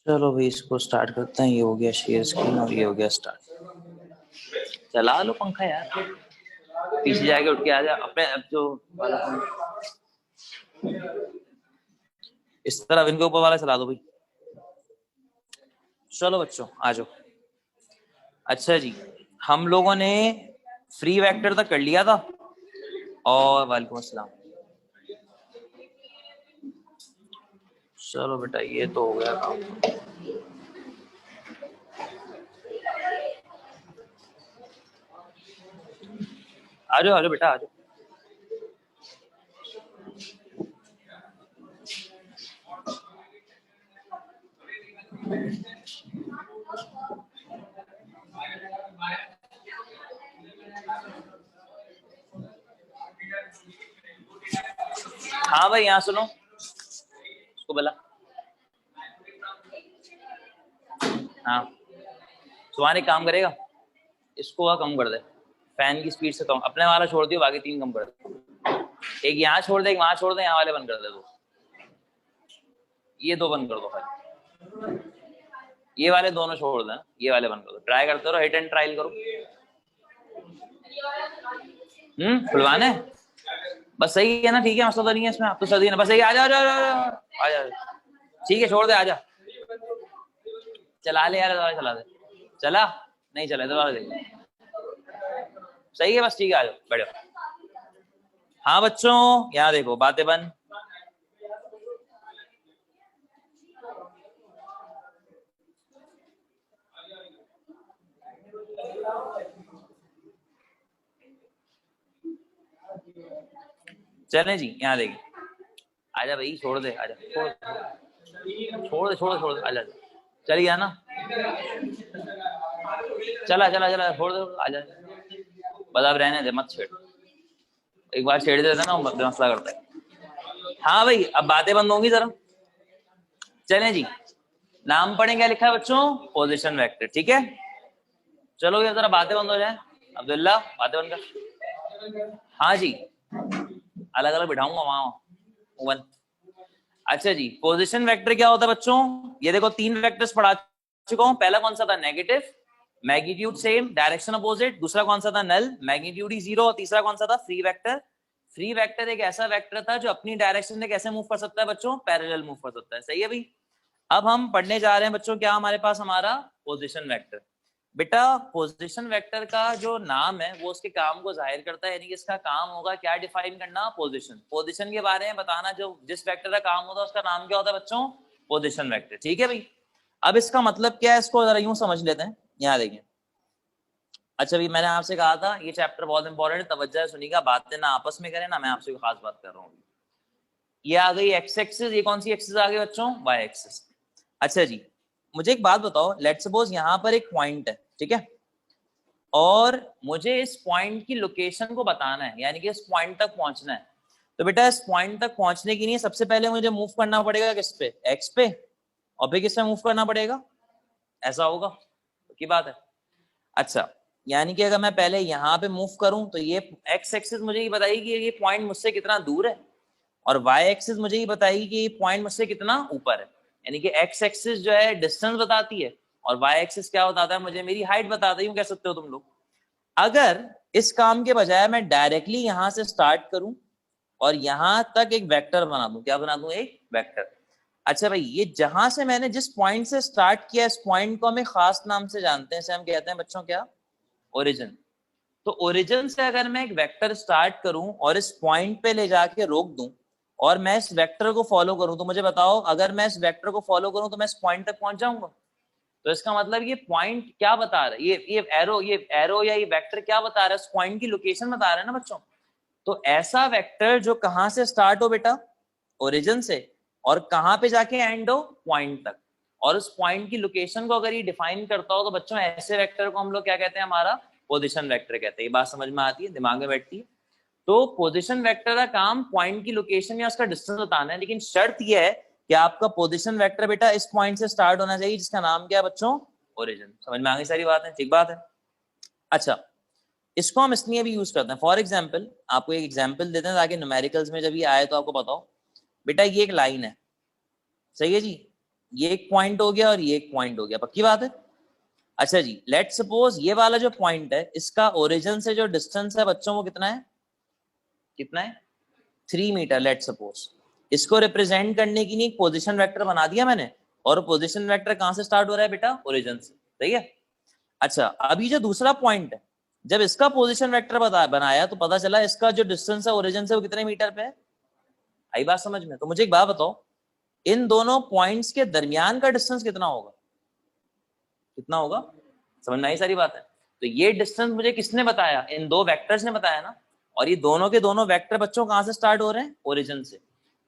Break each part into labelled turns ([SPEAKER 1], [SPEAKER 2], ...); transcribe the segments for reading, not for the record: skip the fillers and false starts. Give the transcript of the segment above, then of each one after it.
[SPEAKER 1] चलो भाई इसको स्टार्ट करते हैं। ये हो गया शेयर स्क्रीन और ये हो गया स्टार्ट। चला लो पंखा यार, पीछे जाके उठ के आ जा अपने अब जो वाला इस तरफ इनके ऊपर वाला चला दो भाई। चलो बच्चों आ जाओ। अच्छा जी, हम लोगों ने फ्री वेक्टर तक कर लिया था और वालेकुम अस्सलाम। चलो बेटा ये तो हो गया काम। आ जाओ बेटा आ जाओ। हाँ भाई यहाँ सुनो, उसको बोला हाँ सुहान एक काम करेगा, इसको कम कर दे, फैन की स्पीड से कम, अपने वाला छोड़ दियो, बाकी 3 कम कर दे। एक यहाँ छोड़ दे, एक वहां छोड़ दे, यहाँ वाले बंद कर दे। दो ये 2 बंद कर दो खाली, ये वाले दोनों छोड़ देना, ये वाले बंद कर दो। ट्राई करते रहो, हिट एंड ट्रायल करो। खुलवाना है बस, सही है ना? ठीक है, मसला तो नहीं है इसमें, आप तो सही है ना? बस सही, आ जा आ जा। ठीक है छोड़ दे, आ जा। चला ले यार, दोबारा चला दे। चला नहीं चला, दोबारा देख। सही है बस, ठीक है आ जाओ, बैठो। हाँ बच्चों यहाँ देखो, बातें बंद। चले जी यहाँ देखिए, आजा भाई, छोड़ दे, आजा छोड़ दे, आजा। चल गया ना? चला छोड़ दे, आजा। बस अब रहने दे, मत छेड़। एक बार छेड़ देता ना मसला करता है। हाँ भाई अब बातें बंद होंगी जरा। चलें जी, नाम पढ़ें, क्या लिखा है बच्चों? Position vector. ठीक है चलो ये जरा बातें बंद हो जाए। अब्दुल्ला बातें बंद कर। हाँ जी अलग अलग बिठाऊंगा वहां। अच्छा जी, पोजीशन वेक्टर क्या होता है बच्चों? ये देखो 3 वेक्टर्स पढ़ा चुका हूं। पहला कौन सा था? Negative, magnitude same, direction opposite. दूसरा कौन सा था? नल, मैग्नीट्यूड ही 0। तीसरा कौन सा था? Free vector. फ्री वेक्टर एक ऐसा वेक्टर था जो अपनी डायरेक्शन में कैसे मूव कर सकता है बच्चों? पैरेलल मूव कर सकता है। सही है भाई। अब हम पढ़ने जा रहे हैं बच्चों, क्या हमारे पास? हमारा पोजीशन वेक्टर। बेटा पोजीशन वेक्टर का जो नाम है वो उसके काम को जाहिर करता है, यानी कि इसका काम होगा क्या? डिफाइन करना पोजीशन। पोजीशन के बारे में बताना, जो जिस वेक्टर का काम होता है उसका नाम क्या होता है बच्चों? Position vector. ठीक है भाई। अब इसका मतलब क्या है, इसको जरा यूं समझ लेते हैं। यहाँ देखिए, अच्छा भाई मैंने आपसे कहा था ये चैप्टर बहुत इंपॉर्टेंट है, तवज्जो से सुनिएगा, बातें ना आपस में करें ना मैं आपसे कोई खास बात कर रहा हूँ। ये आ गई एक्स एक्सिस, ये कौन सी एक्सिस आ गई बच्चों? Y axis. अच्छा जी मुझे एक बात बताओ, लेट्स सपोज यहाँ पर एक पॉइंट है, ठीक है, और मुझे इस पॉइंट की लोकेशन को बताना है, यानी कि इस पॉइंट तक पहुंचना है। तो बेटा इस पॉइंट तक पहुंचने के लिए सबसे पहले मुझे मूव करना पड़ेगा किस पे? एक्स पे। और फिर किस पे मूव करना पड़ेगा? ऐसा होगा की बात है। अच्छा यानी कि अगर मैं पहले यहाँ पे मूव करूं तो ये एक्स एक्सिस मुझे ये बताएगी कि ये पॉइंट मुझसे कितना दूर है, और वाई एक्सिस मुझे ये बताएगी कि ये पॉइंट मुझसे कितना ऊपर है। यानी कि एक्स एक्सिस जो है डिस्टेंस बताती है, और वाई एक्सिस क्या बताता है? मुझे मेरी हाइट बताता है, कह सकते हो तुम लोग। अगर इस काम के बजाय मैं डायरेक्टली यहां से स्टार्ट करूं और यहां तक एक वेक्टर बना दूं, क्या बना दूं? एक वेक्टर। अच्छा भाई ये जहां से मैंने जिस पॉइंट से स्टार्ट किया, इस पॉइंट को हम एक खास नाम से जानते हैं, इसे हम कहते हैं बच्चों क्या? ओरिजिन। तो ओरिजिन से अगर मैं एक वेक्टर स्टार्ट करूं और इस पॉइंट पे ले जाके रोक दूं और मैं इस वेक्टर को फॉलो करूं, तो मुझे बताओ अगर मैं इस वेक्टर को फॉलो करूं तो मैं इस पॉइंट तक पहुंच जाऊंगा। तो इसका मतलब ये पॉइंट क्या बता रहा है? ये एरो या ये वेक्टर क्या बता रहा है? इस पॉइंट की लोकेशन बता रहा है ना बच्चों। तो ऐसा वेक्टर जो कहां से स्टार्ट हो बेटा? ओरिजिन से, और कहां पे जाके एंड हो? पॉइंट तक। और उस पॉइंट की लोकेशन को अगर ये डिफाइन करता हो तो बच्चों ऐसे वेक्टर को हम लोग क्या कहते हैं? हमारा पोजीशन वेक्टर कहते हैं। ये बात समझ में आती है, दिमाग में बैठती है? तो पोजीशन वेक्टर का काम पॉइंट की लोकेशन या उसका डिस्टेंस बताना है, लेकिन शर्त यह है कि आपका पोजीशन वेक्टर बेटा इस पॉइंट से स्टार्ट होना चाहिए जिसका नाम क्या है बच्चों? ओरिजिन। समझ में आ गई सारी बात है? ठीक बात है। अच्छा इसको हम इसलिए भी यूज करते हैं, फॉर एग्जाम्पल आपको एक एग्जाम्पल देते हैं ताकि न्यूमेरिकल्स में जब ये आए तो आपको बताओ। बेटा ये एक लाइन है, सही है जी, ये एक पॉइंट हो गया और ये एक पॉइंट हो गया, पक्की बात है। अच्छा जी, लेट सपोज ये वाला जो पॉइंट है इसका ओरिजिन से जो डिस्टेंस है बच्चों वो कितना है, कितना है 3 मीटर लेट सपोज। इसको रिप्रेजेंट करने के लिए एक पोजीशन वेक्टर बना दिया मैंने, और पोजीशन वेक्टर कहां से स्टार्ट हो रहा है बेटा, ओरिजिन से, सही है। अच्छा, अभी जो दूसरा पॉइंट है, जब इसका पोजीशन वेक्टर बनाया तो पता चला इसका जो डिस्टेंस है ओरिजिन से वो कितने मीटर पे है। आई बात समझ में? तो मुझे एक बात बताओ, इन दोनों पॉइंट्स के दरमियान का डिस्टेंस कितना होगा, कितना होगा, समझ में आई सारी बात है। तो ये डिस्टेंस मुझे किसने बताया, इन दो वेक्टर्स ने बताया ना। और ये दोनों के दोनों वेक्टर बच्चों कहां से स्टार्ट हो रहे हैं, ओरिजिन से।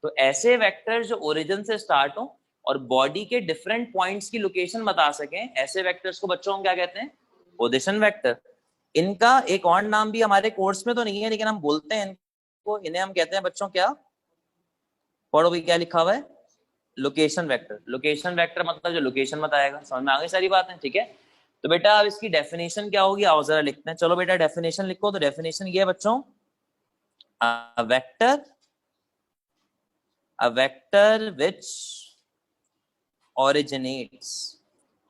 [SPEAKER 1] तो ऐसे वेक्टर जो ओरिजिन से स्टार्ट हो और बॉडी के डिफरेंट पॉइंट्स की लोकेशन बता सकें, ऐसे वेक्टर्स को बच्चों हम क्या कहते हैं, पोजीशन वेक्टर। इनका एक और नाम भी हमारे कोर्स में तो नहीं है, लेकिन हम बोलते हैं इनको, इन्हें हम कहते हैं बच्चों क्या, पढ़ो भी क्या लिखा हुआ है, लोकेशन वेक्टर। लोकेशन वेक्टर मतलब जो लोकेशन बताएगा, समझ में आ गई सारी बात है, ठीक है। तो बेटा अब इसकी डेफिनेशन क्या होगी, आओ जरा लिखते हैं। चलो बेटा डेफिनेशन लिखो। तो डेफिनेशन ये है बच्चों, अ वेक्टर विच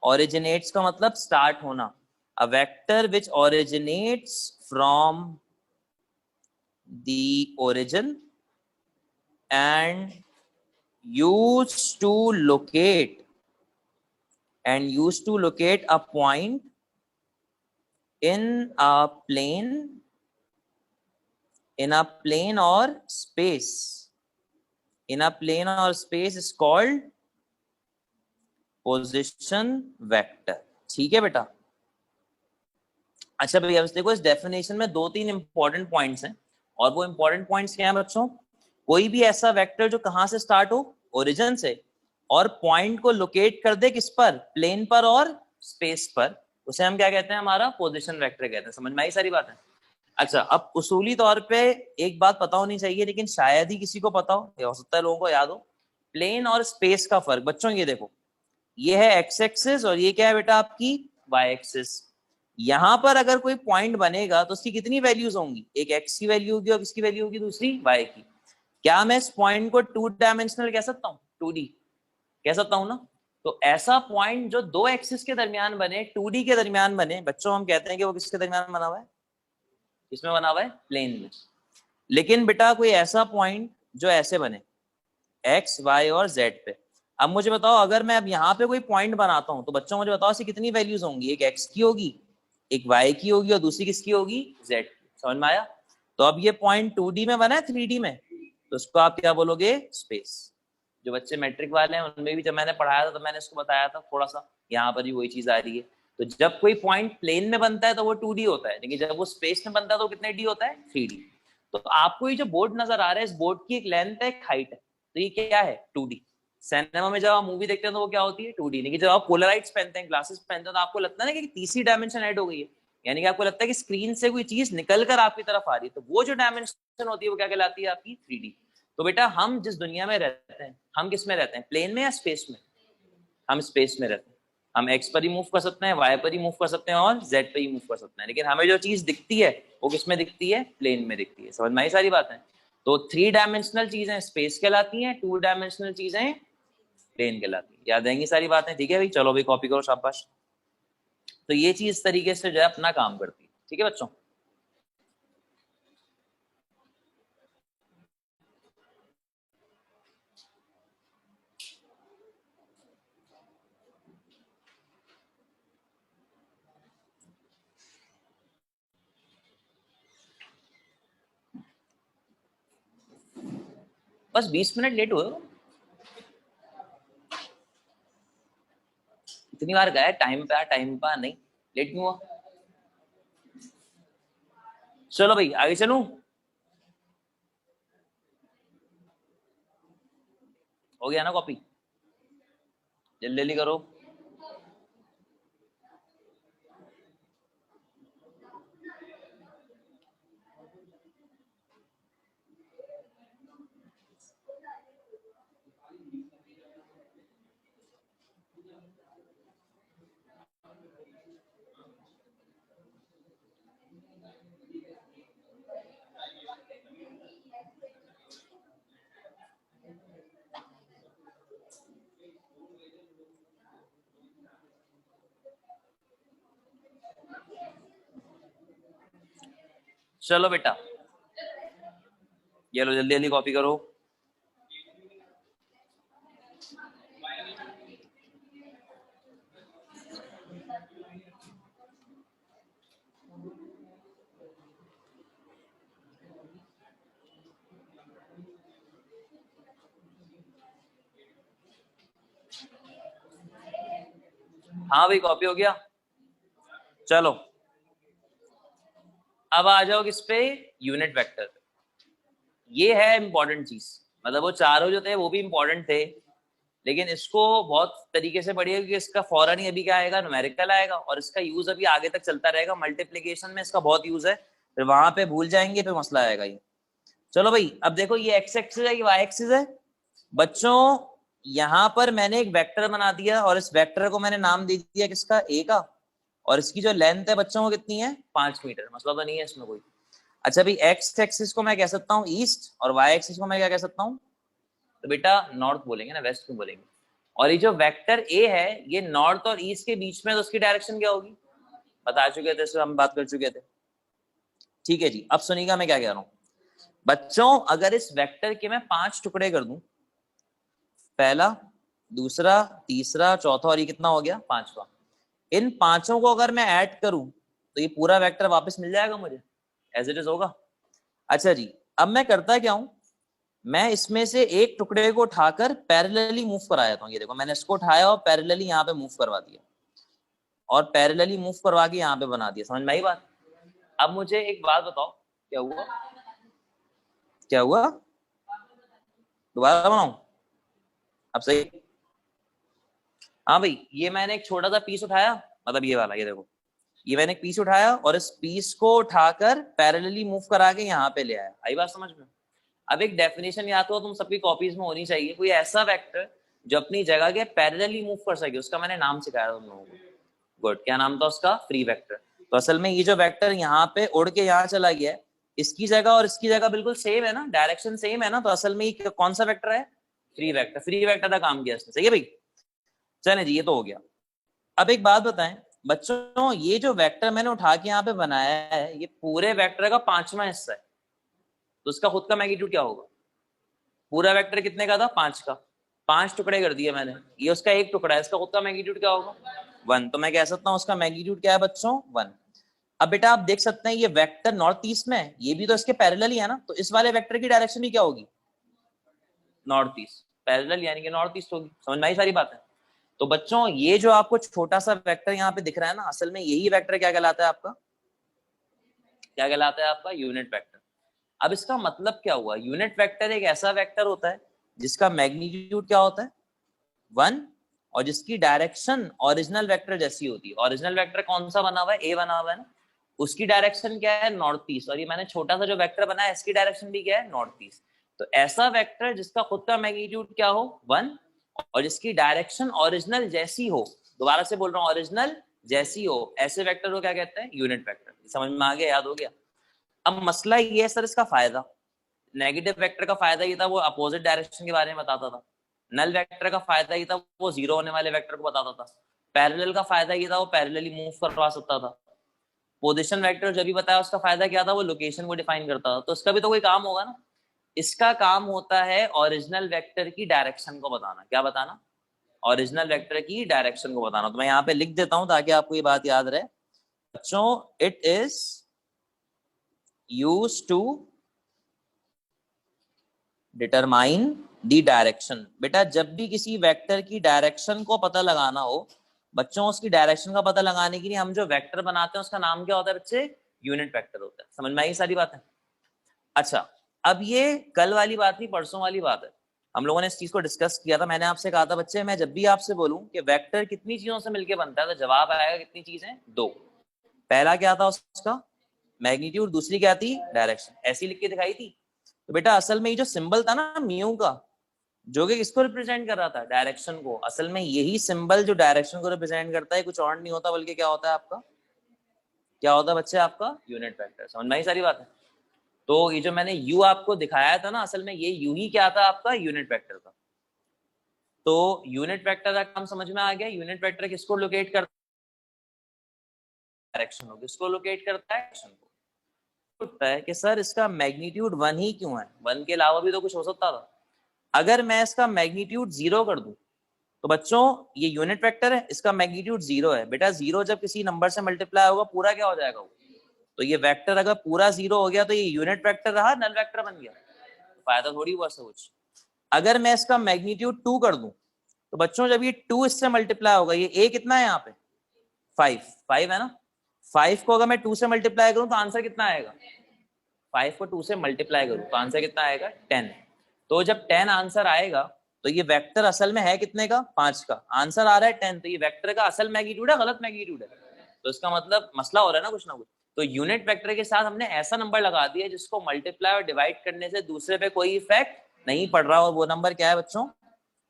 [SPEAKER 1] ओरिजिनेट्स का मतलब स्टार्ट होना, a vector which originates from the origin and used to locate a point in a plane or space is called position vector, ठीक है बेटा। अच्छा भैया देखो, इस डेफिनेशन में 2-3 इंपॉर्टेंट पॉइंट्स हैं, और वो इंपॉर्टेंट पॉइंट्स क्या हैं बच्चों, कोई भी ऐसा वेक्टर जो कहां से स्टार्ट हो, ओरिजिन से, और पॉइंट को लोकेट कर दे किस पर, प्लेन पर और स्पेस पर, उसे हम क्या कहते हैं, हमारा पोजीशन वेक्टर कहते हैं। समझ में आई सारी बात है। अच्छा, अब उसूली तौर पे एक बात पता होनी चाहिए, लेकिन शायद ही किसी को पता हो, या हो सकता है लोगों को याद हो, प्लेन और स्पेस का फर्क। बच्चों ये देखो, ये है एक्स एक्सिस और ये क्या है बेटा आपकी वाई एक्सिस। यहां पर अगर कोई पॉइंट बनेगा तो उसकी कितनी वैल्यूज होंगी, एक एक्स की वैल्यू होगी और किसकी वैल्यू होगी, दूसरी वाई की। क्या मैं इस पॉइंट को 2 डायमेंशनल कह सकता हूँ, 2D कह सकता हूँ ना। तो ऐसा पॉइंट जो दो एक्सिस के दरमियान बने, 2D के दरमियान बने, बच्चों हम कहते हैं कि वो किसके दरमियान बना हुआ है, किसमें बना हुआ है, प्लेन में। लेकिन बेटा कोई ऐसा पॉइंट जो ऐसे बने, एक्स वाई और जेड पे। अब मुझे बताओ, अगर मैं अब यहाँ पे कोई पॉइंट बनाता हूँ तो बच्चों मुझे बताओ इसकी कितनी वैल्यूज होंगी, एक एक्स की होगी, एक वाई की होगी और दूसरी किसकी होगी, जेड की। समझ में आया? तो अब ये पॉइंट 2D में बना है 3D में, तो उसको आप क्या बोलोगे, स्पेस। जो बच्चे मैट्रिक वाले हैं उनमें भी जब मैंने पढ़ाया था तो मैंने इसको बताया था थोड़ा सा, यहाँ पर भी वही चीज आ रही है। तो जब कोई पॉइंट प्लेन में बनता है तो वो 2D होता है, लेकिन जब वो स्पेस में बनता है तो कितने डी होता है, 3D। तो आपको ये जो बोर्ड नजर आ रहा है, इस बोर्ड की एक लेंथ है, एक हाइट है, तो ये क्या है, 2D। सिनेमा में जब आप मूवी देखते हैं तो वो क्या होती है, 2D। लेकिन जब आप पोलराइड्स पहनते हैं, ग्लासेस पहनते हैं, तो आपको लगता है ना कि तीसरी डायमेंशन ऐड हो गई है, यानी कि आपको लगता है कि स्क्रीन से कोई चीज निकल कर आपकी तरफ आ रही है, तो वो जो डायमेंशन होती है वो क्या कहलाती है, आपकी 3D। तो बेटा हम जिस दुनिया में रहते हैं, हम किस में रहते हैं, प्लेन में या स्पेस में, हम स्पेस में रहते हैं। हम एक्स पर ही मूव कर सकते हैं, वाई पर ही मूव कर सकते हैं और जेड पर ही मूव कर सकते हैं, लेकिन हमें जो चीज दिखती है वो किस में दिखती है, प्लेन में दिखती है। समझ में आई सारी बात है। तो 3 डायमेंशनल चीजें स्पेस कहलाती हैं, 2 डायमेंशनल चीजें प्लेन कहलाती है। याद रहेंगी सारी बातें, ठीक है भाई। चलो भाई कॉपी करो, शाबाश। तो ये चीज इस तरीके से जो है अपना काम करती है, ठीक है बच्चों। बस 20 मिनट लेट हुए हो। इतनी बार गए टाइम पे आ, टाइम पे आ, नहीं लेट क्यों हुआ। चलो भाई आगे चलूं, हो गया ना कॉपी, जल्दी जल्दी करो। चलो बेटा ये लो, जल्दी जल्दी कॉपी करो। हाँ भाई कॉपी हो गया। चलो अब आ जाओ किस पे, यूनिट वेक्टर। ये है इंपॉर्टेंट चीज, मतलब वो चारों जो थे वो भी इंपॉर्टेंट थे, लेकिन इसको बहुत तरीके से पढ़िए क्योंकि इसका फौरन ही अभी क्या आएगा, न्यूमेरिकल आएगा, और इसका यूज अभी आगे तक चलता रहेगा। मल्टीप्लीकेशन में इसका बहुत यूज है, फिर वहां पे भूल जाएंगे, फिर मसला आएगा ये। चलो भाई अब देखो ये एक्स एक्सिस है, ये वाई एक्सिस है बच्चों। यहां पर मैंने एक वेक्टर बना दिया और इस वेक्टर को मैंने नाम दे दिया किसका, ए का, और इसकी जो लेंथ है बच्चों वो कितनी है, 5 मीटर। मसला तो नहीं है इसमें कोई। अच्छा भाई एक्स एक्सिस को मैं कह सकता हूँ ईस्ट, और वाई एक्सिस को मैं क्या कह सकता हूँ, तो बेटा नॉर्थ बोलेंगे ना, वेस्ट क्यों बोलेंगे। और ये जो वेक्टर ए है ये नॉर्थ और ईस्ट के बीच में, तो उसकी डायरेक्शन क्या होगी, बता चुके थे, इसमें हम बात कर चुके थे। ठीक है जी, अब सुनिएगा मैं क्या कह रहा हूँ बच्चों। अगर इस वेक्टर के मैं 5 टुकड़े कर दूं, पहला, दूसरा, तीसरा, चौथा, और ये कितना हो गया, 5वां। इन पांचों को अगर मैं ऐड करूं तो ये पूरा वेक्टर वापस मिल जाएगा मुझे, एज इट इज होगा। अच्छा जी, अब मैं करता क्या हूं, मैं इसमें से एक टुकड़े को उठाकर पैरेलली मूव कराया था। ये देखो मैंने इसको उठाया और पैरेलली यहाँ पे मूव करवा दिया, और पैरेलली मूव करवा के यहाँ पे बना दिया। समझ में आई बात। अब मुझे एक बात बताओ, क्या हुआ, क्या हुआ, दोबारा बनाऊं, अब सही। हाँ भाई ये मैंने एक छोटा सा पीस उठाया, मतलब ये वाला, ये देखो ये मैंने एक पीस उठाया और इस पीस को उठाकर पैरेलली मूव करा के यहाँ पे ले आया। आई बात समझ में। अब एक डेफिनेशन याद हो तुम सबकी कॉपीज में होनी चाहिए, कोई ऐसा वेक्टर जो अपनी जगह के पैरेलली मूव कर सके, उसका मैंने नाम सिखाया तुम लोगों को। गुड, क्या नाम था उसका, फ्री वेक्टर। तो असल में ये जो वेक्टर यहाँ पे उड़ के यहाँ चला गया है, इसकी जगह और इसकी जगह बिल्कुल सेम है ना, डायरेक्शन सेम है ना, तो असल में ये कौन सा वेक्टर है, फ्री वेक्टर। फ्री वेक्टर का काम किया इसने, सही है भाई। चले जी ये तो हो गया। अब एक बात बताएं बच्चों, ये जो वेक्टर मैंने उठा के यहाँ पे बनाया है, ये पूरे वेक्टर का 5वां हिस्सा है, तो उसका खुद का मैग्नीट्यूड क्या होगा। पूरा वेक्टर कितने का था, 5 का, 5 टुकड़े कर दिए मैंने, ये उसका एक टुकड़ा है, इसका खुद का मैग्नीट्यूड क्या होगा, 1। तो मैं कह सकता हूँ उसका मैग्नीट्यूड क्या है बच्चों, 1। अब बेटा आप देख सकते हैं ये वेक्टर नॉर्थ ईस्ट में है, ये भी तो इसके पैरेलल ही है ना, तो इस वाले वेक्टर की डायरेक्शन भी क्या होगी, नॉर्थ ईस्ट। पैरेलल यानी कि नॉर्थ ईस्ट होगी। समझ में आई सारी बातें। तो बच्चों ये जो आपको छोटा सा वेक्टर यहाँ पे दिख रहा है ना, असल में यही वेक्टर क्या कहलाता है आपका, क्या कहलाता है आपका, यूनिट वेक्टर। अब इसका मतलब क्या हुआ, यूनिट वेक्टर एक ऐसा वेक्टर होता है जिसका मैग्नीट्यूड क्या होता है, 1, और जिसकी डायरेक्शन ओरिजिनल वेक्टर जैसी होती है। ओरिजिनल वेक्टर कौन सा बना हुआ है, ए बना हुआ है ना, उसकी डायरेक्शन क्या है, नॉर्थ ईस्ट, और ये मैंने छोटा सा जो वेक्टर बनाया है इसकी डायरेक्शन भी क्या है, नॉर्थ ईस्ट। तो ऐसा वेक्टर जिसका खुद का मैग्नीट्यूड क्या हो, 1, और जिसकी डायरेक्शन ओरिजिनल जैसी हो, दोबारा से बोल रहा हूँ ओरिजिनल जैसी हो, ऐसे वेक्टर को क्या कहते हैं, यूनिट वेक्टर। समझ में आ गया, याद हो गया। अब मसला ये है सर इसका फायदा, नेगेटिव वेक्टर का फायदा ये था वो अपोजिट डायरेक्शन के बारे में बताता था, नल वेक्टर का फायदा ये था वो जीरो होने वाले वेक्टर को बताता था, पैरेलल का फायदा ये था वो पैरेलली मूव करवा सकता था, पोजीशन वेक्टर जब भी बताया उसका फायदा क्या था, वो लोकेशन को डिफाइन करता था। तो इसका भी तो कोई काम होगा ना, इसका काम होता है ओरिजिनल वेक्टर की डायरेक्शन को बताना। क्या बताना, ओरिजिनल वेक्टर की डायरेक्शन को बताना। तो मैं यहाँ पे लिख देता हूं ताकि आपको ये बात याद रहे बच्चों, it is used to determine the direction. बेटा जब भी किसी वेक्टर की डायरेक्शन को पता लगाना हो बच्चों, उसकी डायरेक्शन का पता लगाने के लिए हम जो वेक्टर बनाते हैं उसका नाम क्या होता है बच्चे, यूनिट वेक्टर होता है। समझ में आई सारी बातें। अच्छा अब ये कल वाली बात नहीं, परसों वाली बात है, हम लोगों ने इस चीज को डिस्कस किया था। मैंने आपसे कहा था बच्चे, मैं जब भी आपसे बोलूं कि वेक्टर कितनी चीजों से मिलकर बनता है, तो जवाब आएगा कितनी चीजें, 2। पहला क्या था उसका मैग्नीट्यूड, दूसरी क्या थी, डायरेक्शन। ऐसी लिख के दिखाई थी। तो बेटा असल में ये जो सिंबल था ना म्यू का, जो कि किसको रिप्रेजेंट कर रहा था, डायरेक्शन को, असल में यही सिंबल जो डायरेक्शन को रिप्रेजेंट करता है कुछ और नहीं होता बल्कि क्या होता है आपका, क्या होता है बच्चे, आपका यूनिट वेक्टर। समझ में आई सारी बात है। तो ये जो मैंने यू आपको दिखाया था ना, असल में ये यू ही क्या था आपका, यूनिट वेक्टर का। तो यूनिट वेक्टर का काम समझ में आ गया। यूनिट वेक्टर किसको लोकेट करता है, डायरेक्शन को। किसको लोकेट करता है, डायरेक्शन को। उठता है कि सर इसका मैग्नीट्यूड 1 ही क्यों है, 1 के अलावा भी तो कुछ हो सकता था। अगर मैं इसका मैग्नीट्यूड 0 कर दूं तो बच्चों ये यूनिट वेक्टर है, इसका मैग्नीट्यूड 0 है। बेटा 0 जब किसी नंबर से मल्टीप्लाई होगा पूरा क्या हो जाएगा वो, तो ये वेक्टर अगर पूरा 0 हो गया तो ये यूनिट वेक्टर रहा, नल वेक्टर बन गया, फायदा थोड़ी हुआ से कुछ। अगर मैं इसका मैग्नीट्यूड 2 कर दूं तो बच्चों जब ये 2 इससे मल्टीप्लाई होगा, ये a कितना है यहाँ पे 5 है ना, 5 को अगर मैं 2 से मल्टीप्लाई करूं तो आंसर कितना आएगा, 5 को 2 से मल्टीप्लाई करूं तो आंसर कितना आएगा 10। तो जब 10 आंसर आएगा तो ये वेक्टर असल में है कितने का, 5 का, आंसर आ रहा है 10, तो ये वेक्टर का असल मैग्नीट्यूड है गलत मैग्नीट्यूड है, तो इसका मतलब मसला हो रहा है ना कुछ ना कुछ। तो यूनिट वेक्टर के साथ हमने ऐसा नंबर लगा दिया जिसको मल्टीप्लाई और डिवाइड करने से दूसरे पे कोई इफेक्ट नहीं पड़ रहा, और वो नंबर क्या है बच्चों,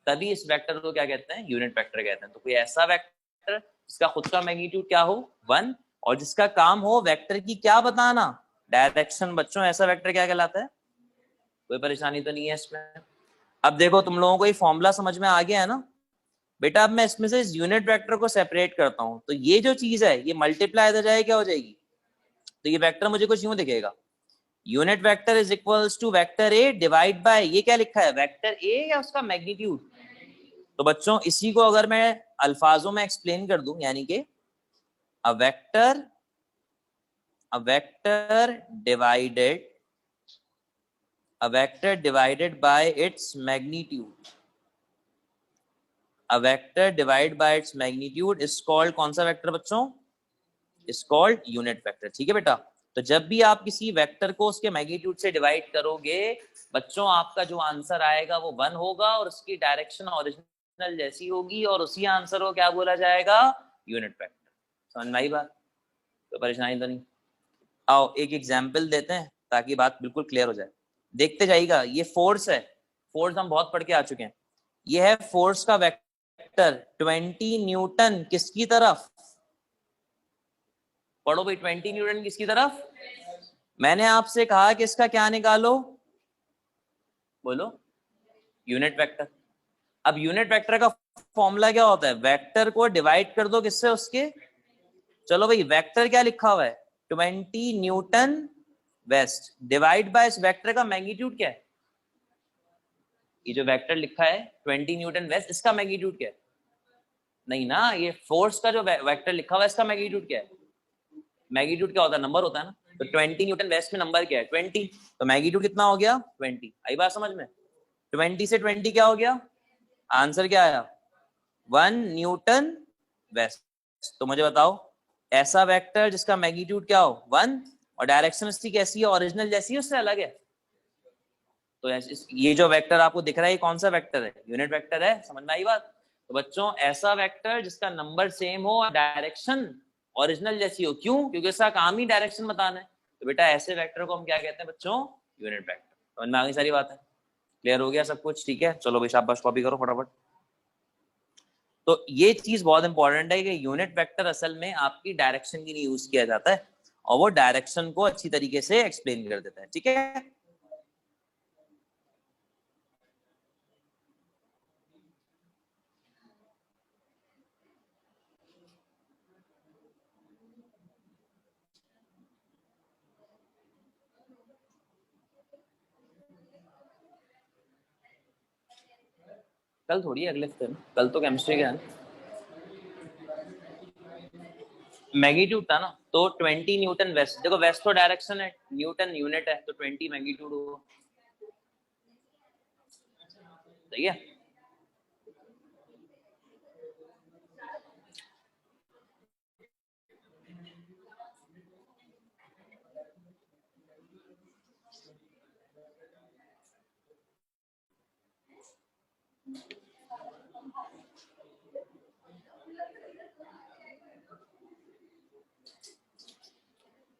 [SPEAKER 1] तभी इस वेक्टर को क्या कहते हैं, यूनिट वेक्टर कहते हैं। तो कोई ऐसा वेक्टर जिसका खुद का मैग्नीट्यूड क्या हो 1 और जिसका काम हो वेक्टर की क्या बताना, डायरेक्शन, बच्चों ऐसा वेक्टर क्या कहलाता है। कोई परेशानी तो नहीं है इसमें। अब देखो तुम लोगों को ये फॉर्मूला समझ में आ गया है ना बेटा। अब मैं इसमें से इस यूनिट वेक्टर को सेपरेट करता हूं, तो ये जो चीज है ये मल्टीप्लाई हो जाए क्या हो जाएगी, तो ये वेक्टर मुझे कुछ यूं दिखेगा, unit vector is equals to vector A divide by, ये क्या लिखा है वेक्टर ए या उसका मैग्नीट्यूड। तो बच्चों इसी को अगर मैं अल्फाजों में एक्सप्लेन कर दूं, यानी कि a vector divided, a vector divided by its magnitude, a vector divided by its magnitude is called, कौन सा वेक्टर बच्चों, is called unit vector। ठीक है बेटा। तो जब भी आप किसी वेक्टर को उसके मैग्नीट्यूड से डिवाइड करोगे बच्चों आपका जो आंसर आएगा वो 1 होगा और उसकी डायरेक्शन ओरिजिनल जैसी होगी और उसी आंसर को क्या बोला जाएगा, यूनिट वेक्टर। समझ में आई बात, तो परेशानी तो नहीं। आओ एक एग्जाम्पल देते हैं ताकि बात बिल्कुल क्लियर हो जाए, देखते जाइएगा। ये फोर्स है, फोर्स हम बहुत पढ़ के आ चुके हैं। ये है फोर्स का वेक्टर 20 न्यूटन किसकी तरफ, पढ़ो भाई 20 न्यूटन किसकी तरफ। मैंने आपसे कहा कि इसका क्या निकालो, बोलो यूनिट वेक्टर। अब यूनिट वेक्टर का फॉर्मूला क्या होता है, वेक्टर को डिवाइड कर दो किससे, उसके, चलो भाई वेक्टर क्या लिखा हुआ है 20 न्यूटन वेस्ट डिवाइड बाय इस वेक्टर का मैग्नीट्यूड क्या है, ये जो वेक्टर लिखा है 20 न्यूटन वेस्ट इसका मैग्नीट्यूड क्या है, नहीं ना, ये फोर्स का जो वेक्टर लिखा हुआ है इसका मैग्नीट्यूड क्या है, मैग्नीट्यूड क्या होता है, नंबर होता है ना। तो 20 न्यूटन वेस्ट में नंबर क्या है 20, तो मैग्नीट्यूड कितना हो गया 20। आई बात समझ में, 20 से 20 क्या हो गया, आंसर क्या आया 1 न्यूटन वेस्ट। तो मुझे बताओ ऐसा वेक्टर जिसका मैग्नीट्यूड क्या हो 1 और डायरेक्शन उसकी कैसी है, ओरिजिनल जैसी है उससे अलग है। तो ये जो वेक्टर आपको दिख रहा है ये कौन सा वेक्टर है, यूनिट वेक्टर है। समझ में आई बात। तो बच्चों ऐसा वेक्टर जिसका नंबर सेम हो और डायरेक्शन ओरिजिनल जैसी हो, क्यों, क्योंकि इसका काम ही डायरेक्शन बताना है। तो बेटा ऐसे वेक्टर को हम क्या कहते हैं बच्चों, यूनिट वेक्टर। समझ में आ गई सारी बात है, क्लियर हो गया सब कुछ, ठीक है। चलो भाई शाबाश, कॉपी करो फटाफट। तो ये चीज बहुत इंपॉर्टेंट है कि यूनिट वेक्टर असल में आपकी डायरेक्शन के लिए यूज किया जाता है और वो डायरेक्शन को अच्छी तरीके से एक्सप्लेन कर देता है, ठीक है। कल थोड़ी अगले हफ्ते में, कल तो केमिस्ट्री का है ना। मैग्नीट्यूड था ना, तो 20 न्यूटन वेस्ट, देखो वेस्ट तो डायरेक्शन है, न्यूटन यूनिट है, तो 20 मैग्नीट्यूड होगा, सही है।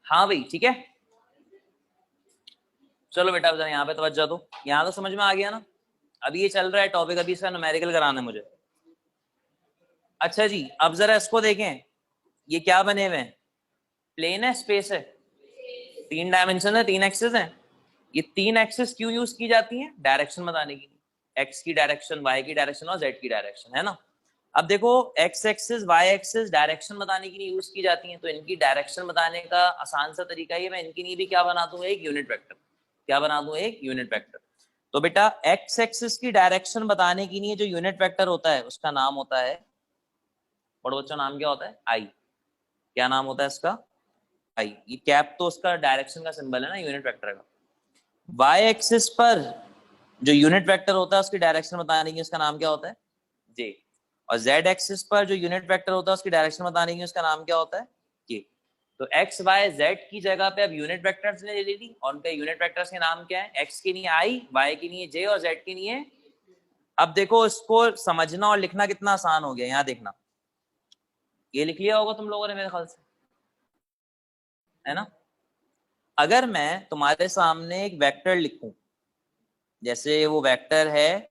[SPEAKER 1] हाँ भाई ठीक है। चलो बेटा जरा यहाँ पे तवज्जो दो, यहाँ तो समझ में आ गया ना। अभी ये चल रहा है टॉपिक, अभी इसका न्यूमेरिकल कराना है मुझे। अच्छा जी अब जरा इसको देखें, ये क्या बने हुए हैं, प्लेन है स्पेस है, 3 डायमेंशन है, 3 एक्सिस है। ये 3 एक्सिस क्यों यूज की जाती है, डायरेक्शन बताने के लिए, एक्स की डायरेक्शन, वाई की डायरेक्शन और जेड की डायरेक्शन, है ना। अब देखो X axis Y axis direction बताने के लिए यूज की जाती हैं, तो इनकी डायरेक्शन बताने का आसान सा तरीका ये, मैं इनके लिए भी क्या बना दूं, एक यूनिट वेक्टर। क्या बना दूं, एक यूनिट वेक्टर। तो बेटा एक्स एक्सिस की डायरेक्शन बताने के लिए जो यूनिट वेक्टर होता है उसका नाम होता है, बड़ो बच्चों नाम क्या होता है, आई। क्या नाम होता है इसका, आई। ये कैप तो उसका डायरेक्शन का सिंबल है ना यूनिट वेक्टर का। वाई एक्सिस पर जो यूनिट वेक्टर होता है उसकी डायरेक्शन बताने की उसका नाम क्या होता है, जे। और जेड एक्सिस पर जो यूनिट वेक्टर होता है उसकी डायरेक्शन बताने की उसका नाम क्या होता है, के। तो एक्स वाई जेड की जगह पे अब यूनिट वेक्टर्स ने ले ली, और उनके यूनिट वेक्टर्स के नाम क्या है, एक्स के लिए आई, वाई के लिए जे, और जेड के लिए। अब देखो इसको समझना और लिखना कितना आसान हो गया, यहां देखना, ये लिख लिया होगा तुम लोगों ने मेरे ख्याल से, है ना। अगर मैं तुम्हारे सामने एक वेक्टर लिखूं, जैसे वो वेक्टर है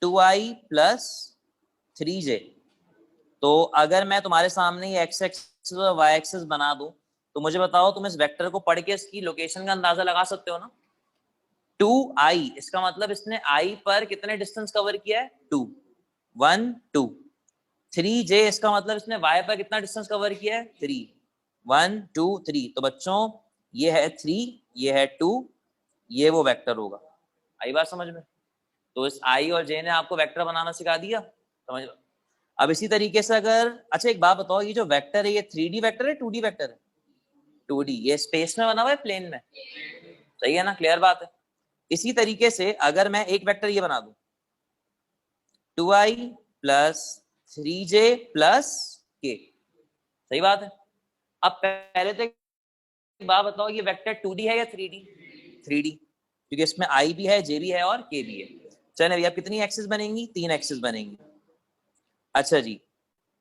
[SPEAKER 1] 2i प्लस 3j, तो अगर मैं तुम्हारे सामने ये एक्स एक्सिस और वाई एक्सिस बना दूं, तो मुझे बताओ तुम इस वेक्टर को पढ़ के इसकी लोकेशन का अंदाजा लगा सकते हो ना। 2i इसका मतलब इसने i पर कितने डिस्टेंस कवर किया है, 2, 1 2। 3j इसका मतलब इसने y पर कितना डिस्टेंस कवर किया है, 3, 1 2 3। तो बच्चों ये है 3, ये है 2, ये वो वेक्टर होगा। आई बात समझ में। तो इस i और j ने आपको वेक्टर बनाना सिखा दिया, समझ। अब इसी तरीके से अगर, अच्छा एक बात बताओ, ये जो वेक्टर है ये 3D वेक्टर है 2D वेक्टर है, 2D। ये स्पेस में बना हुआ है, प्लेन में, सही है ना, क्लियर बात है। इसी तरीके से अगर मैं एक वेक्टर ये बना दूं 2i plus 3j plus k, सही बात है। अब पहले तो एक बात बताओ, ये वेक्टर 2D है या 3D, 3D, क्योंकि इसमें i भी है, j भी है और k भी है। चलो भैया कितनी एक्सिस बनेंगी, 3 एक्सिस बनेंगी। अच्छा जी,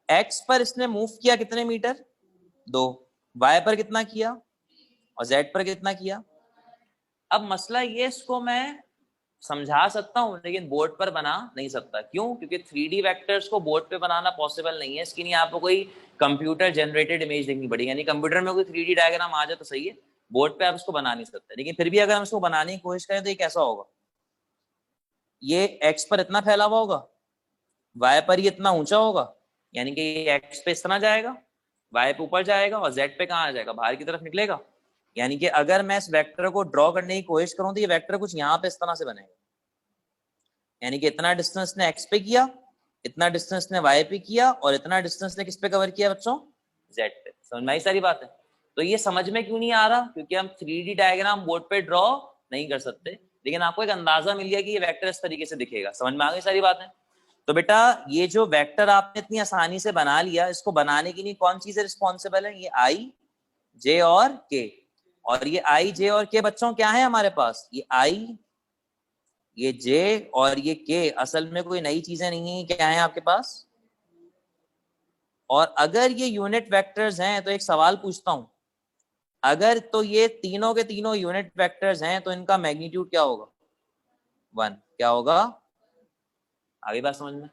[SPEAKER 1] x पर इसने मूव किया कितने मीटर, 2, y पर कितना किया और z पर कितना किया। अब मसला ये, इसको मैं समझा सकता हूं लेकिन बोर्ड पर बना नहीं सकता, क्यों, क्योंकि 3D वेक्टर्स को बोर्ड पे बनाना पॉसिबल नहीं है। इसके लिए आपको कोई कंप्यूटर जनरेटेड इमेज देखनी पड़ेगी, यानी कंप्यूटर में कोई 3D डायग्राम आ जाए तो सही है, बोर्ड पे आप इसको बना नहीं सकते। लेकिन फिर भी अगर हम इसको बनाने की कोशिश करें तो ये कैसा होगा, ये x पर इतना फैला हुआ होगा, y पर ये इतना ऊंचा होगा, यानी कि ये x पे इस तरह जाएगा, y पे ऊपर जाएगा, और z पे कहाँ आ जाएगा, बाहर की तरफ निकलेगा। यानी कि अगर मैं इस वेक्टर को ड्रॉ करने की कोशिश करूं तो ये वेक्टर कुछ यहाँ पे इस तरह से बनेगा, यानी कि इतना डिस्टेंस ने x पे किया, इतना डिस्टेंस ने y पे किया, और इतना डिस्टेंस ने किस पे कवर किया बच्चों, z पे। समझ में आई सारी बात है। तो ये समझ में क्यों नहीं आ रहा, क्योंकि हम 3D डायग्राम बोर्ड पे ड्रॉ नहीं कर सकते, लेकिन आपको एक अंदाजा मिल गया कि ये वेक्टर इस तरीके से दिखेगा। समझ में आ गई सारी बातें। तो बेटा ये जो वेक्टर आपने इतनी आसानी से बना लिया, इसको बनाने के लिए कौन चीज रिस्पॉन्सिबल है, ये आई, जे और के। और ये आई, जे और के बच्चों क्या है हमारे पास, ये आई, ये जे और ये के असल में कोई नई चीजें नहीं है, क्या है आपके पास। और अगर ये यूनिट वेक्टर्स हैं तो एक सवाल पूछता हूं, अगर तो ये तीनों के तीनों यूनिट वेक्टर्स हैं तो इनका मैग्नीट्यूड क्या होगा, 1। क्या होगा, आगे बात समझ में।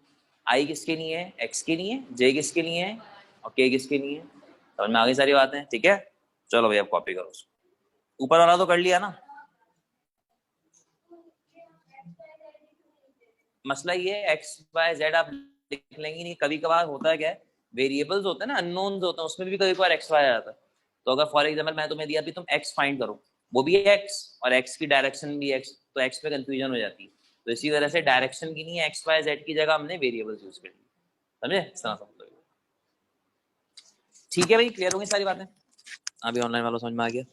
[SPEAKER 1] आई किसके लिए है, एक्स के लिए, जे किसके लिए है, और के किसके लिए है। समझ में आ गई सारी बातें, ठीक है। चलो भैया कॉपी करो उसको, ऊपर वाला तो कर लिया ना। मसला ये एक्स वाई जेड आप लिख लेंगे नहीं, कभी कभार होता है क्या है, वेरिएबल्स होते हैं ना, अननोन्स होते हैं, उसमें भी कभी कभार एक्स वाई आ जाता है। तो अगर फॉर एग्जांपल मैं तुम्हें दिया भी तुम एक्स फाइंड करो, वो भी एक्स और एक्स की डायरेक्शन भी एक्स, तो एक्स में कंफ्यूजन हो जाती है। तो इसी तरह से डायरेक्शन की नहीं, एक्स वाई जेड की जगह हमने वेरिएबल्स यूज कर ली। समझे, इस तरह समझो। ठीक है भाई, क्लियर होगी सारी बातें। अभी ऑनलाइन वालों समझ में आ गया।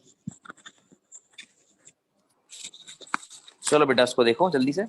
[SPEAKER 1] चलो बेटा इसको देखो जल्दी से।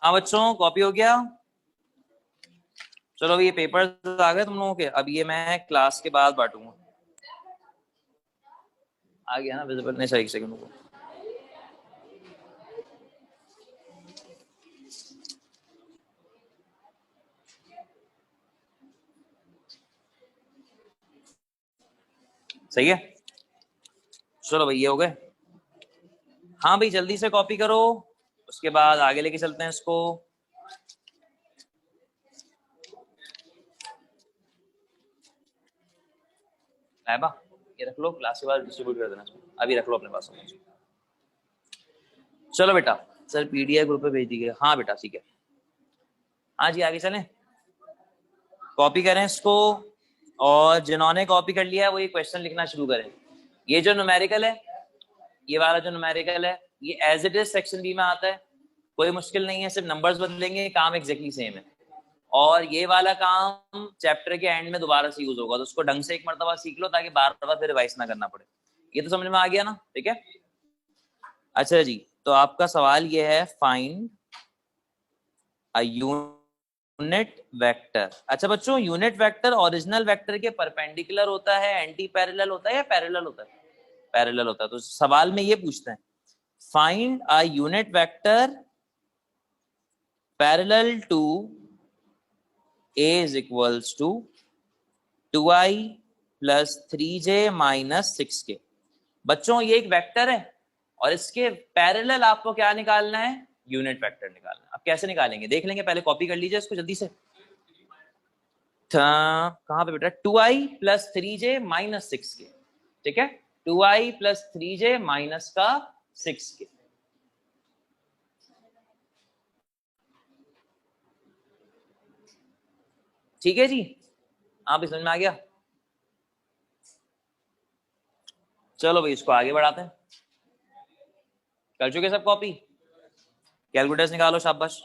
[SPEAKER 1] हाँ बच्चों, कॉपी हो गया? चलो ये पेपर्स आ गए तुम लोगों के, अब ये मैं क्लास के बाद बांटूंगा। आ गया ना विजिबल? नहीं, सही सेकंड को सही है। चलो भाई ये हो गए। हाँ भाई जल्दी से कॉपी करो, उसके बाद आगे लेके चलते हैं इसको। लाइबा ये रख लो, क्लास के बाद डिस्ट्रीब्यूट कर देना इसको, अभी रख लो अपने पास। चलो बेटा, सर पीडीएफ ग्रुप पे भेज दीजिए। हाँ बेटा ठीक है। हाँ जी आगे चलें, कॉपी करें इसको, और जिन्होंने कॉपी कर लिया है वो ये क्वेश्चन लिखना शुरू करें। ये जो न्यूमेरिकल है, ये वाला जो न्यूमेरिकल है, ये as it is section B में आता है, कोई मुश्किल नहीं है, सिर्फ नंबर्स बदलेंगे, काम एग्जैक्टली सेम है। और ये वाला काम चैप्टर के एंड में दोबारा से यूज होगा, तो उसको ढंग से एक मरतबा सीख लो ताकि बार बार फिर रिवाइज ना करना पड़े। ये तो समझ में आ गया ना? ठीक है। अच्छा जी, तो आपका सवाल ये है, फाइंड अ यूनिट वेक्टर। अच्छा बच्चों, यूनिट वेक्टर ओरिजिनल वेक्टर के परपेंडिकुलर होता है, एंटी पैरेलल होता है या पैरेलल होता है? पैरेलल होता है। तो सवाल में ये पूछते हैं, find a unit vector parallel to a is equals to 2i plus 3j minus 6k। बच्चों ये एक वेक्टर है और इसके पैरेलल आपको क्या निकालना है? यूनिट वेक्टर निकालना है। अब कैसे निकालेंगे देख लेंगे, पहले कॉपी कर लीजिए इसको जल्दी से। कहां पे बेटा? 2i plus 3j minus 6k। ठीक है, 2i plus 3j minus का 6k। ठीक है जी, आप समझ में आ गया? चलो भाई इसको आगे बढ़ाते हैं। कर चुके सब कॉपी? कैलकुलेटर्स निकालो, शाबाश।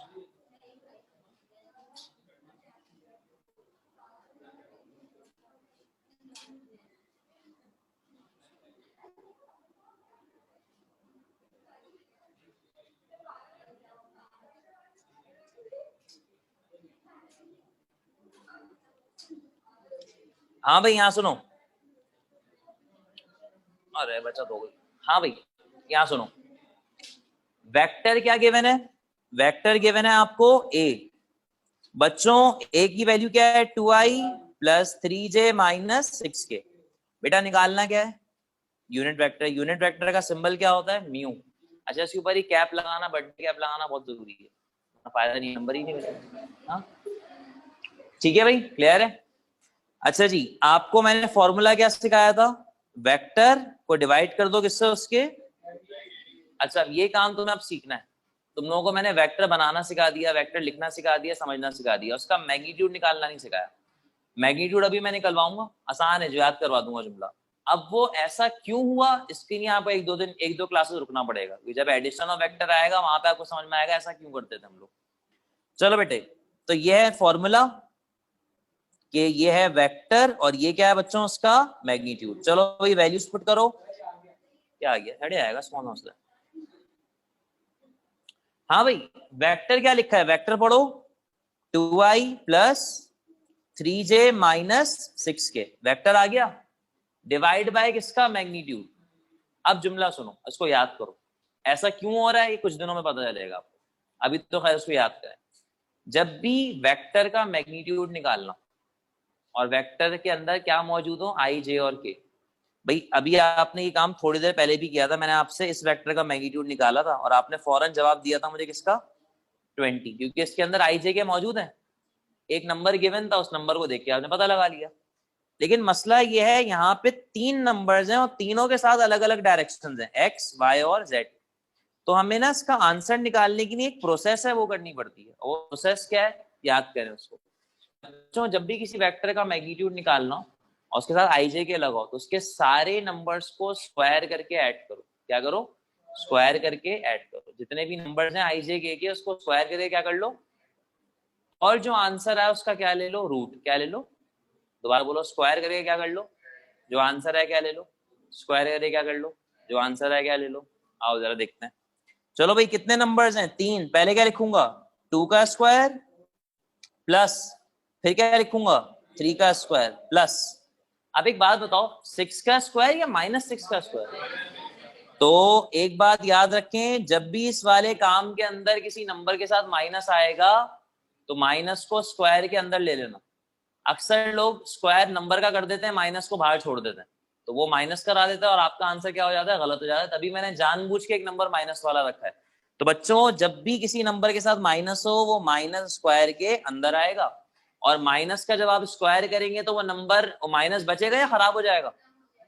[SPEAKER 1] हाँ भाई यहाँ सुनो, अरे बचत हो गई। हाँ भाई यहाँ सुनो, वेक्टर क्या गिवन है? वेक्टर गिवन है आपको a। बच्चों a की वैल्यू क्या है? 2i plus 3j minus 6k। बेटा निकालना क्या है? Unit vector. यूनिट वेक्टर का सिंबल क्या होता है? म्यू। अच्छा इसके ऊपर ही कैप लगाना, बर्थडे कैप लगाना बहुत जरूरी है, फायदा नहीं, नंबर ही नहीं मिलेगा। हाँ ठीक है भाई, क्लियर है? अच्छा जी, आपको मैंने फॉर्मूला क्या सिखाया था? वेक्टर को डिवाइड कर दो किससे? उसके। अच्छा ये काम तुम्हें अब सीखना है। तुम लोगों को मैंने वेक्टर बनाना सिखा दिया, वेक्टर लिखना सिखा दिया, समझना सिखा दिया, उसका मैग्नीट्यूड निकालना नहीं सिखाया। मैग्नीट्यूड अभी मैं निकलवाऊंगा, आसान है, जो याद करवा दूंगा जुमला। अब वो ऐसा क्यों हुआ इसके लिए आपको एक दो क्लासेस रुकना पड़ेगा, जब एडिशन ऑफ वेक्टर आएगा वहां पे आपको समझ में आएगा ऐसा क्यों करते थे हम लोग। चलो बेटे, तो ये है फॉर्मूला कि ये है वेक्टर और ये क्या है बच्चों? उसका मैग्नीट्यूड। चलो भाई वैल्यूज पुट करो। क्या आ गया? थर्ड आएगा, स्मॉल मसला। हाँ भाई वेक्टर क्या लिखा है? वेक्टर पढ़ो, 2i plus 3j minus 6k। Vector आ गया, डिवाइड बाय किसका? मैग्नीट्यूड। अब जुमला सुनो, इसको याद करो, ऐसा क्यों हो रहा है ये कुछ दिनों में पता चलेगा आपको, अभी तो खैर उसको याद करें। जब भी वेक्टर का मैग्नीट्यूड निकालना और वेक्टर के अंदर क्या मौजूद हो? i, j और k। भाई अभी आपने ये काम थोड़ी देर पहले भी किया था, मैंने आपसे इस वेक्टर का मैग्नीट्यूड निकाला था और आपने फौरन जवाब दिया था मुझे किसका? 20, क्योंकि इसके अंदर i, j के मौजूद है। एक नंबर गिवन था, उस नंबर को देख के आपने पता लगा लिया। लेकिन मसला ये है, यहाँ पे 3 नंबर्स हैं और तीनों के साथ अलग अलग डायरेक्शंस हैं, x, y और z। तो हमें ना इसका आंसर निकालने के लिए एक प्रोसेस है वो करनी पड़ती है, और प्रोसेस क्या है याद करें उसको। बच्चों जब भी किसी वेक्टर का मैग्नीट्यूड निकालना हो और उसके साथ आई जे के लगाओ, तो उसके सारे नंबर्स को स्क्वायर करके ऐड करो। क्या करो? स्क्वायर करके ऐड करो। जितने भी नंबर्स हैं आई जे के उसको स्क्वायर करके क्या कर लो, और जो आंसर है उसका क्या ले लो? रूट। क्या ले लो? दोबारा बोलो, स्क्वायर करके क्या कर लो? जो आंसर है क्या ले लो? स्क्वायर करके क्या कर लो? जो आंसर है क्या ले लो? आओ जरा देखते हैं। चलो भाई कितने नंबर्स हैं? 3। पहले क्या लिखूंगा? 2 का स्क्वायर प्लस फिर क्या लिखूंगा 3 का स्क्वायर प्लस, अब एक बात बताओ 6 का स्क्वायर या -6 का स्क्वायर? तो एक बात याद रखें, जब भी इस वाले काम के अंदर किसी नंबर के साथ माइनस आएगा तो माइनस को स्क्वायर के अंदर ले लेना। अक्सर लोग स्क्वायर नंबर का कर देते हैं, माइनस को बाहर छोड़ देते हैं, तो वो माइनस करा देता है और आपका आंसर क्या हो जाता है, गलत हो जाता है। तभी मैंने जानबूझ के एक नंबर माइनस वाला रखा है। तो बच्चों जब भी किसी नंबर के साथ माइनस हो वो माइनस स्क्वायर के अंदर आएगा, और माइनस का जब आप स्क्वायर करेंगे तो वो नंबर माइनस बचेगा या खराब हो जाएगा,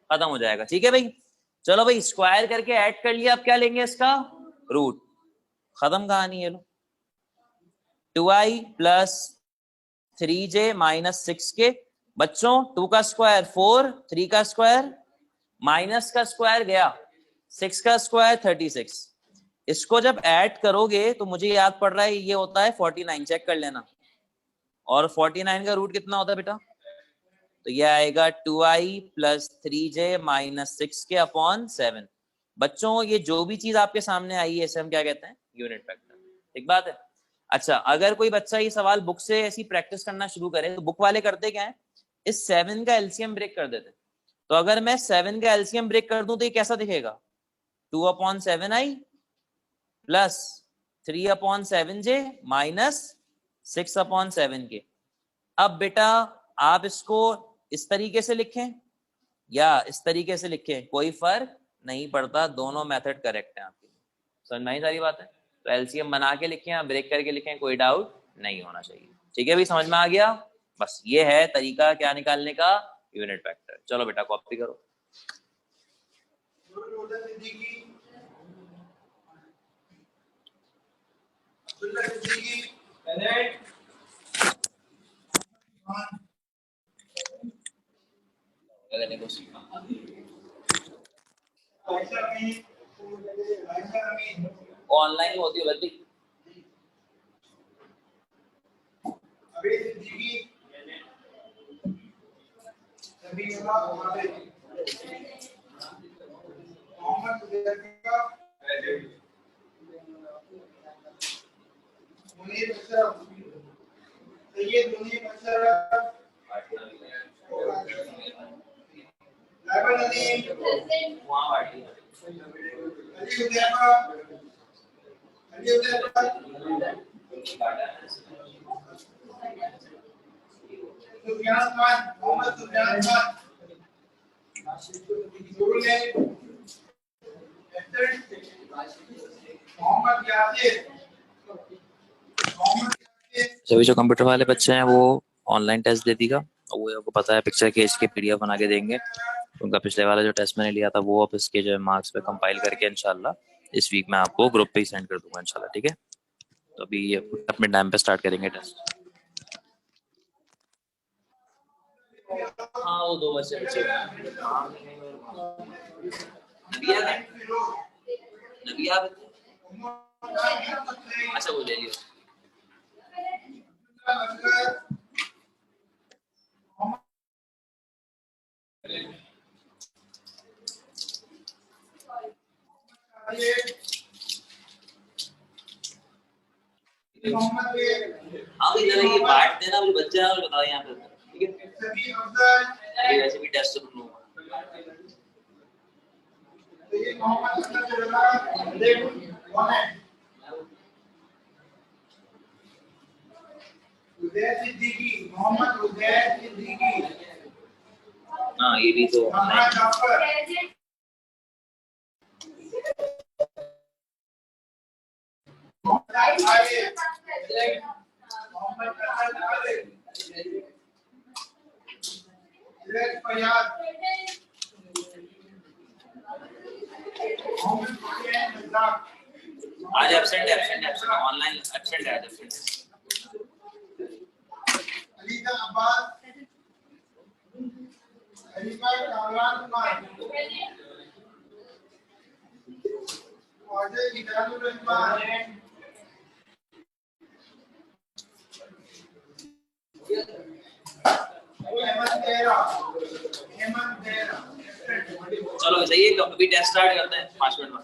[SPEAKER 1] खत्म हो जाएगा। ठीक है भाई, चलो भाई स्क्वायर करके ऐड कर लिया, अब क्या लेंगे इसका रूट, खत्म कहानी। ये लो 2i plus 3j minus 6k। बच्चों 2 का स्क्वायर 4, 3 का स्क्वायर माइनस का स्क्वायर गया, 6 का स्क्वायर 36। इसको जब ऐड करोगे तो मुझे याद पड़ रहा है ये होता है 49, चेक कर लेना। और 49 का रूट कितना होता है बेटा, तो ये आएगा 2i plus 3j minus 6k upon 7। बच्चों ये जो भी चीज आपके सामने आई है इसे हम क्या कहते हैं, यूनिट वेक्टर। ठीक बात है। अच्छा, अगर कोई बच्चा ये सवाल बुक से ऐसी प्रैक्टिस करना शुरू करे तो बुक वाले करते क्या है, इस 7 का एलसीएम ब्रेक कर देते। तो अगर मैं 7 का एलसीएम ब्रेक कर दूं तो ये कैसा दिखेगा, 2/7i plus 3/7j minus 6/7k। अब बेटा आप इसको इस तरीके से लिखें या इस तरीके से लिखें, कोई फर्क नहीं पड़ता, दोनों मेथड करेक्ट है आपकी। समझ में आई सारी बात है। तो एलसीएम बना के लिखें या ब्रेक करके लिखें, कोई डाउट नहीं होना चाहिए। ठीक है भाई, समझ में आ गया। बस ये है तरीका क्या निकालने का, यूनिट वेक्टर। चलो बेटा कॉपी करो। ऑनलाइन होती है बल्कि सभी जो कंप्यूटर वाले बच्चे हैं वो ऑनलाइन टेस्ट दे देगा, और वो आपको पता है पिक्चर के इसके पीडीएफ बना के देंगे। उनका पिछले वाला जो टेस्ट मैंने लिया था वो अब इसके जो मार्क्स पे कंपाइल करके इंशाल्लाह इस वीक में आपको ग्रुप पे ही सेंड कर दूंगा इंशाल्लाह। ठीक है, तो अभी ये अपने टाइम पे स्टार्ट करेंगे टेस्ट। हाँ वो 2 बच्चे नबिया अच्छा वो ले लियो। हाँ इधर ये बांट देना, मुझे बच्चे ना बताओ यहाँ पे। ठीक है, वैसे भी टेस्ट सुन लूंगा। हाँ ये भी तो आज एब्सेंट ऑनलाइन एब्सेंट है। चलो सही है, अभी टेस्ट स्टार्ट करते हैं 5 मिनट में।